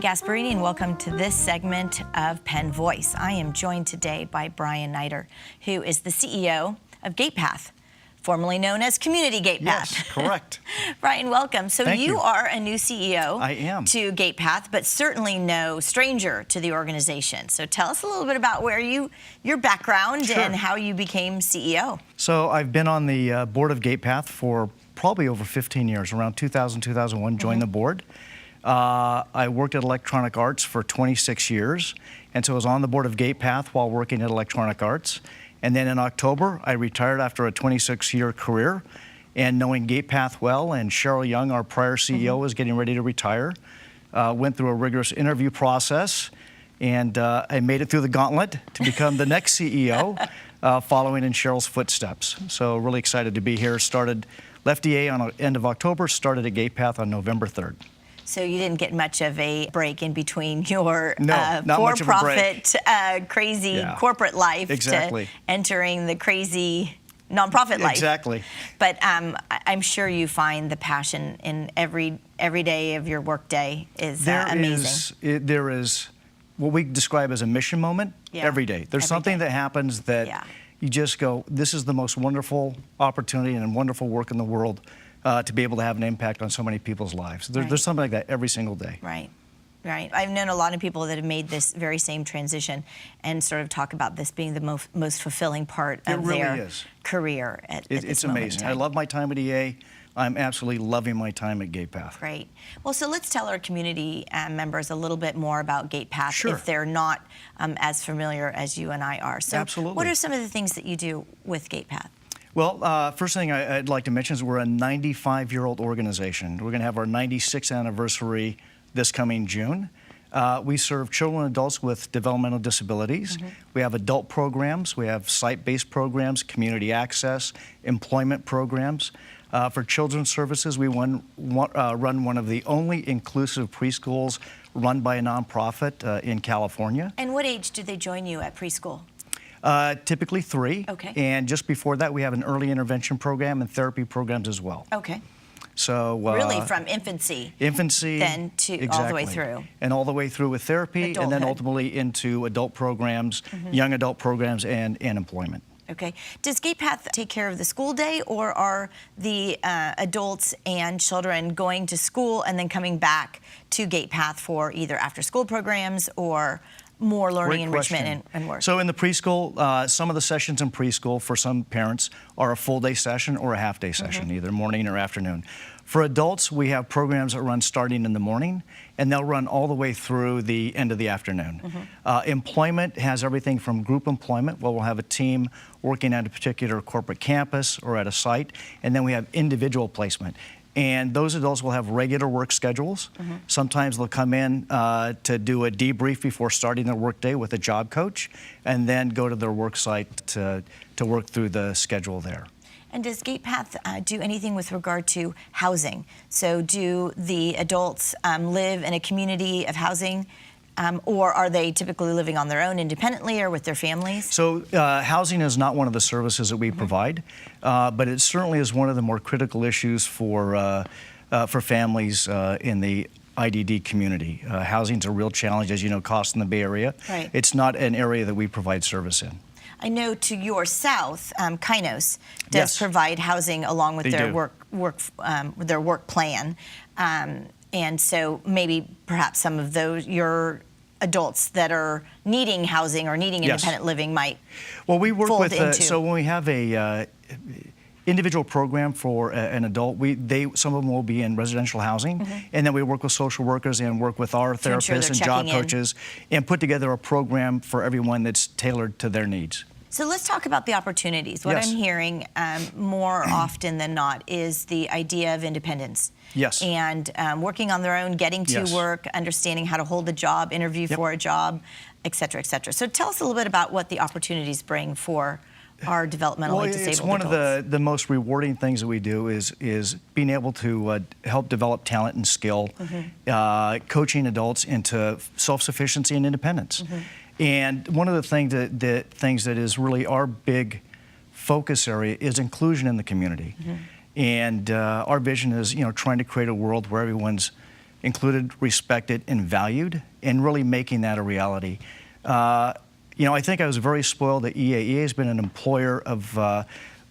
Gasparini, and welcome to this segment of Penn Voice. I am joined today by Bryan Neider, who is the CEO of Gatepath, formerly known as Community Gatepath. Yes, correct. Bryan, welcome. So Thank you. are a new CEO I am. to Gatepath, but certainly no stranger to the organization. So tell us a little bit about your background Sure. and how you became CEO. So I've been on the board of Gatepath for probably over 15 years. Around 2000, 2001, joined the board. I worked at Electronic Arts for 26 years, and so I was on the board of Gatepath while working at Electronic Arts. And then in October, I retired after a 26-year career, and knowing Gatepath well, and Cheryl Young, our prior CEO, was getting ready to retire, went through a rigorous interview process, and I made it through the gauntlet to become the next CEO, following in Cheryl's footsteps. So really excited to be here. Left EA on the end of October, started at Gatepath on November 3rd. So you didn't get much of a break in between your for-profit, crazy corporate life to entering the crazy nonprofit life. Exactly. But I'm sure you find the passion in every day of your workday is amazing. There is what we describe as a mission moment every day. There's something that happens that you just go, this is the most wonderful opportunity and wonderful work in the world. To be able to have an impact on so many people's lives. There's something like that every single day. Right, right. I've known a lot of people that have made this very same transition and sort of talk about this being the most fulfilling part of their career at this It's moment amazing. in time. I love my time at EA. I'm absolutely loving my time at Gatepath. Great. Well, so let's tell our community members a little bit more about Gatepath if they're not as familiar as you and I are. So absolutely. What are some of the things that you do with Gatepath? Well, first thing I'd like to mention is we're a 95-year-old organization. We're going to have our 96th anniversary this coming June. We serve children and adults with developmental disabilities. We have adult programs. We have site-based programs, community access, employment programs. For children's services, we run one of the only inclusive preschools run by a nonprofit in California. And what age do they join you at preschool? Typically 3. Okay. And just before that, we have an early intervention program and therapy programs as well. Okay. So really from infancy. Then to all the way through. And all the way through with therapy, and then ultimately into adult programs, young adult programs, and employment. Okay. Does Gatepath take care of the school day, or are the adults and children going to school and then coming back to Gatepath for either after-school programs or more learning, enrichment, and work? So in the preschool, some of the sessions in preschool for some parents are a full-day session or a half-day session, either morning or afternoon. For adults, we have programs that run starting in the morning, and they'll run all the way through the end of the afternoon. Employment has everything from group employment, where we'll have a team working at a particular corporate campus or at a site, and then we have individual placement. And those adults will have regular work schedules. Sometimes they'll come in to do a debrief before starting their workday with a job coach, and then go to their work site to work through the schedule there. And does Gatepath do anything with regard to housing? So do the adults live in a community of housing, or are they typically living on their own independently or with their families? So housing is not one of the services that we provide, but it certainly is one of the more critical issues for families in the IDD community. Housing's a real challenge, as you know, cost in the Bay Area. Right. It's not an area that we provide service in. I know to your south, Kynos does provide housing along with their work plan, and so maybe perhaps some of your adults that are needing housing or needing independent living might. Well, we work with so when we have a individual program for an adult, some of them will be in residential housing, and then we work with social workers and work with our therapists and job coaches and put together a program for everyone that's tailored to their needs. So let's talk about the opportunities. What I'm hearing more often than not is the idea of independence. Yes. And working on their own, getting to work, understanding how to hold a job, interview for a job, et cetera, et cetera. So tell us a little bit about what the opportunities bring for our developmentally disabled adults. It's one of the most rewarding things that we do is being able to help develop talent and skill, coaching adults into self-sufficiency and independence. And one of the things that is really our big focus area is inclusion in the community. And our vision is, trying to create a world where everyone's included, respected, and valued, and really making that a reality. I think I was very spoiled that EA has been an employer of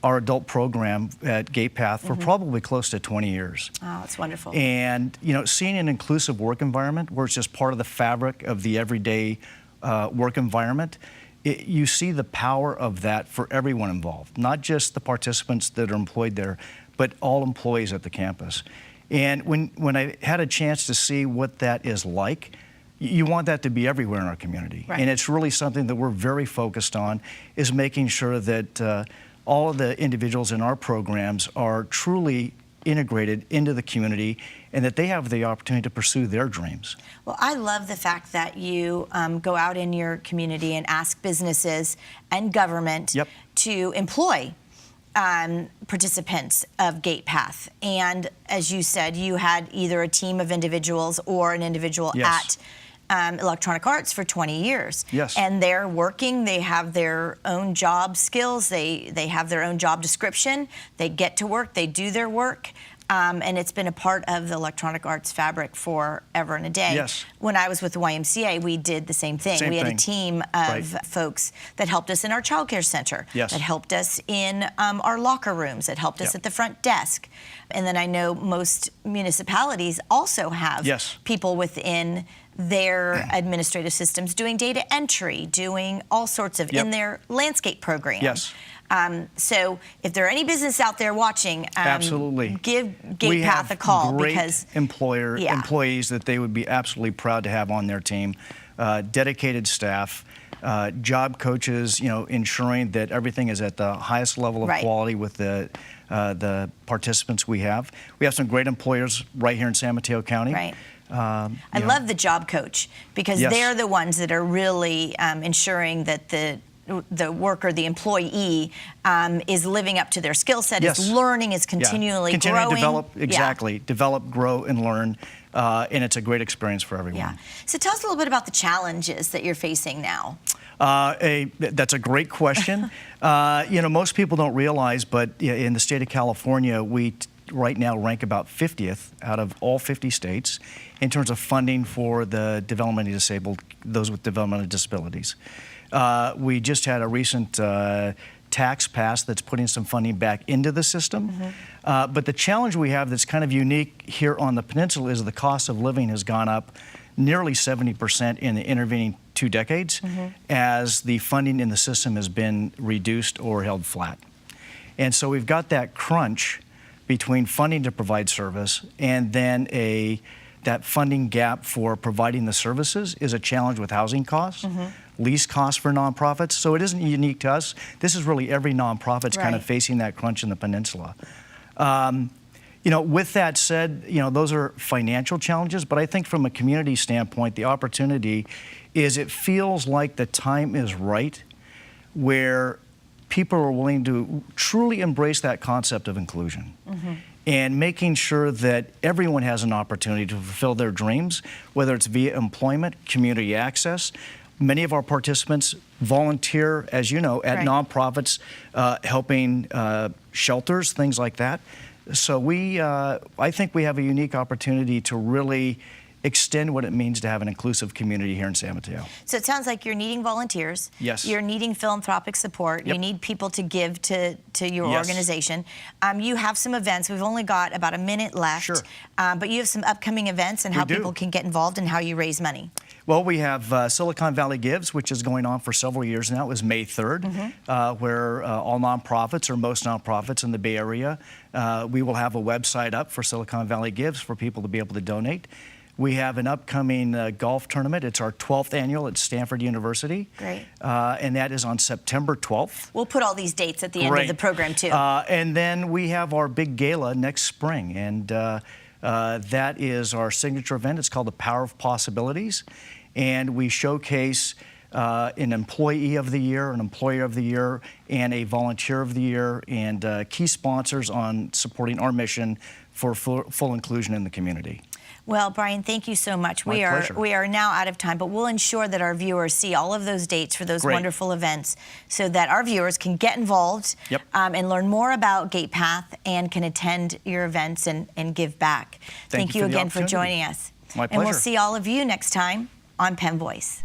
our adult program at Gatepath for probably close to 20 years. Oh, that's wonderful. And, seeing an inclusive work environment where it's just part of the fabric of the everyday work environment, you see the power of that for everyone involved, not just the participants that are employed there, but all employees at the campus. And when I had a chance to see what that is like, you want that to be everywhere in our community. Right. And it's really something that we're very focused on, is making sure that all of the individuals in our programs are truly integrated into the community and that they have the opportunity to pursue their dreams. Well, I love the fact that you go out in your community and ask businesses and government to employ participants of Gatepath. And as you said, you had either a team of individuals or an individual at Electronic Arts for 20 years. Yes. And they're working, they have their own job skills, they have their own job description, they get to work, they do their work. And it's been a part of the Electronic Arts fabric forever and a day. Yes. When I was with the YMCA, we did the same thing. We had a team of folks that helped us in our childcare center, that helped us in our locker rooms, that helped us at the front desk. And then I know most municipalities also have people within their administrative systems doing data entry, doing all sorts of in their landscape program. Yes. So if there are any business out there watching, absolutely, give Gatepath a call, because employees that they would be absolutely proud to have on their team, dedicated staff, job coaches, ensuring that everything is at the highest level of quality with the participants we have. We have some great employers right here in San Mateo County. Right. I love the job coach, because they're the ones that are really ensuring that the worker, the employee, is living up to their skill set, is learning, is continually growing. To develop, develop, grow, and learn, and it's a great experience for everyone. Yeah. So tell us a little bit about the challenges that you're facing now. That's a great question. Most people don't realize, but in the state of California, we right now rank about 50th out of all 50 states in terms of funding for the developmentally disabled, those with developmental disabilities. We just had a recent tax pass that's putting some funding back into the system. But the challenge we have that's kind of unique here on the peninsula is the cost of living has gone up nearly 70% in the intervening 2 decades as the funding in the system has been reduced or held flat. And so we've got that crunch between funding to provide service and then that funding gap for providing the services is a challenge with housing costs, lease costs for nonprofits. So it isn't unique to us. This is really every nonprofit's kind of facing that crunch in the peninsula. With that said, those are financial challenges, but I think from a community standpoint, the opportunity is it feels like the time is right where people are willing to truly embrace that concept of inclusion and making sure that everyone has an opportunity to fulfill their dreams, whether it's via employment, community access. Many of our participants volunteer, as you know, at nonprofits, helping shelters, things like that. So I think we have a unique opportunity to really extend what it means to have an inclusive community here in San Mateo. So it sounds like you're needing volunteers. Yes. You're needing philanthropic support. You need people to give to your organization. You have some events. We've only got about a minute left. Sure. But you have some upcoming events and how people can get involved and how you raise money. Well, we have Silicon Valley Gives, which is going on for several years now. It was May 3rd, where all nonprofits, or most nonprofits in the Bay Area, we will have a website up for Silicon Valley Gives for people to be able to donate. We have an upcoming golf tournament. It's our 12th annual at Stanford University. Great. And that is on September 12th. We'll put all these dates at the end of the program, too. And then we have our big gala next spring. And that is our signature event. It's called The Power of Possibilities. And we showcase an Employee of the Year, an Employer of the Year, and a Volunteer of the Year, and key sponsors on supporting our mission for full inclusion in the community. Well, Bryan, thank you so much. My pleasure. We are now out of time, but we'll ensure that our viewers see all of those dates for those wonderful events so that our viewers can get involved and learn more about Gatepath and can attend your events and give back. Thank you for the again for joining us. My And we'll pleasure. see all of you next time on Penn Voice.